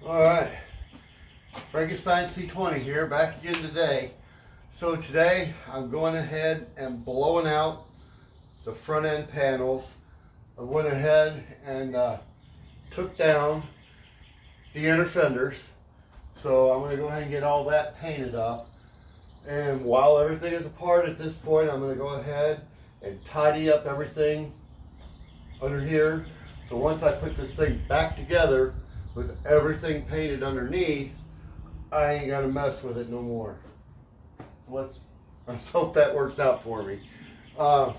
Alright, Frankenstein C20 here, back again today. So today I'm going ahead and blowing out the front end panels. I went ahead and took down the inner fenders. So I'm going to go ahead and get all that painted up. And while everything is apart at this point, I'm going to go ahead and tidy up everything under here. So once I put this thing back together, with everything painted underneath, I ain't gonna mess with it no more. So let's hope that works out for me. So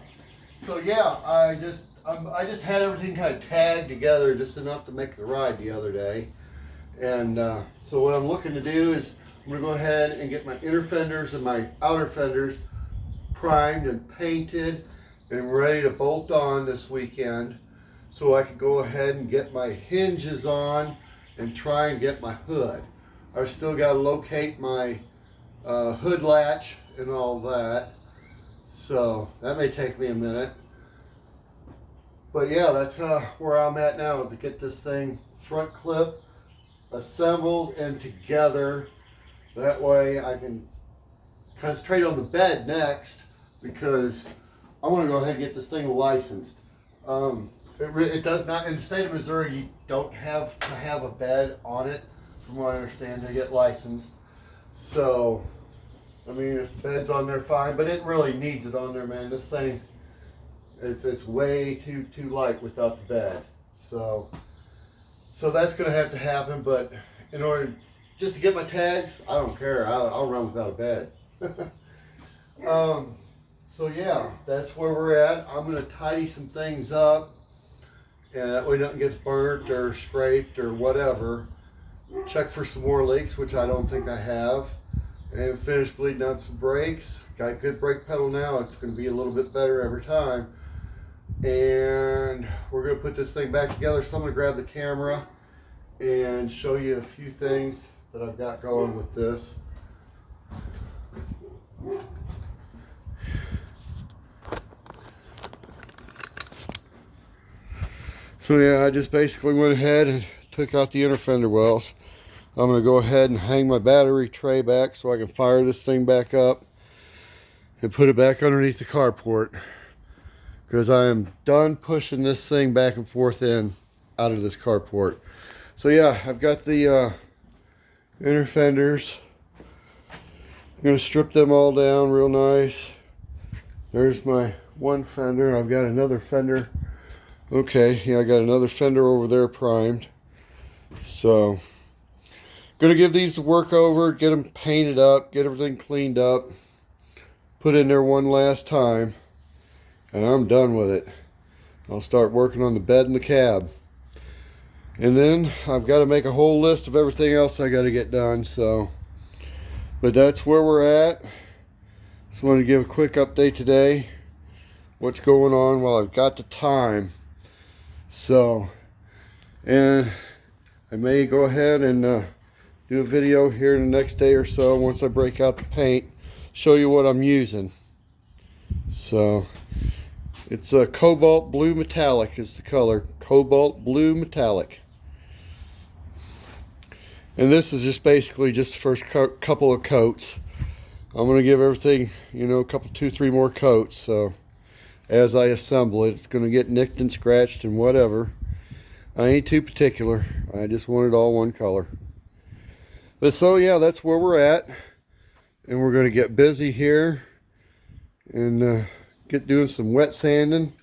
yeah, I just had everything kind of tagged together just enough to make the ride the other day. And so what I'm looking to do is I'm gonna go ahead and get my inner fenders and my outer fenders primed and painted and ready to bolt on this weekend, so I can go ahead and get my hinges on and try and get my hood. I've still got to locate my hood latch and all that, so that may take me a minute. But yeah, that's where I'm at now, to get this thing front clip assembled and together. That way I can concentrate on the bed next, because I want to go ahead and get this thing licensed. It does not, in the state of Missouri, you don't have to have a bed on it, from what I understand, to get licensed. So, I mean, if the bed's on there, fine, but it really needs it on there, man. This thing, it's way too light without the bed. So that's gonna have to happen, but in order, just to get my tags, I don't care, I'll run without a bed. So yeah, that's where we're at. I'm gonna tidy some things up, and that way nothing gets burnt or scraped or whatever. Check for some more leaks, which I don't think I have, and finish bleeding out some brakes. Got a good brake pedal now. It's going to be a little bit better every time. And we're going to put this thing back together. So I'm going to grab the camera and show you a few things that I've got going with this. So yeah, I just basically went ahead and took out the inner fender wells. I'm going to go ahead and hang my battery tray back so I can fire this thing back up and put it back underneath the carport, because I am done pushing this thing back and forth out of this carport. So yeah, I've got the inner fenders. I'm going to strip them all down real nice. There's my one fender. I've got another fender. Okay, yeah, I got another fender over there primed. So, gonna give these a work over, get them painted up, get everything cleaned up, put in there one last time, and I'm done with it. I'll start working on the bed and the cab. And then I've got to make a whole list of everything else I got to get done. So, but that's where we're at. Just wanted to give a quick update today. What's going on while I've got the time. So, and I may go ahead and do a video here in the next day or so, once I break out the paint, show you what I'm using. So, it's a cobalt blue metallic is the color. Cobalt blue metallic. And this is just basically just the first couple of coats. I'm going to give everything, you know, a couple, 2-3 more coats. So, as I assemble it, it's going to get nicked and scratched and whatever. I ain't too particular. I just want it all one color. But so yeah, that's where we're at, and we're going to get busy here and get doing some wet sanding.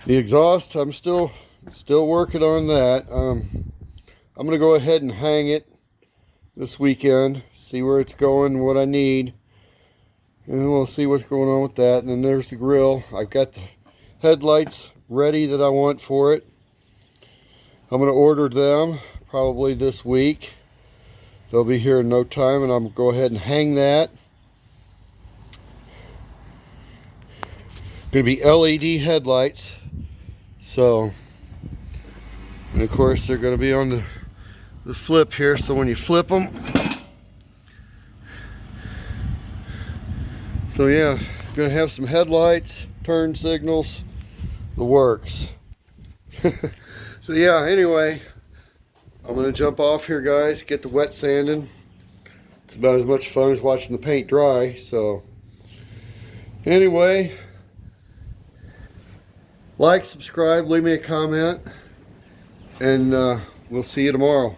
The exhaust, I'm still working on that. I'm going to go ahead and hang it this weekend, see where it's going, what I need. And we'll see what's going on with that. And then there's the grill. I've got the headlights ready that I want for it. I'm going to order them probably this week. They'll be here in no time, and I'm going to go ahead and hang that. Going to be LED headlights. So, and of course they're going to be on the flip here, so when you flip them, so yeah, gonna have some headlights, turn signals, the works. So yeah, anyway, I'm gonna jump off here, guys, get the wet sanding. It's about as much fun as watching the paint dry. So anyway, like, subscribe, leave me a comment, and we'll see you tomorrow.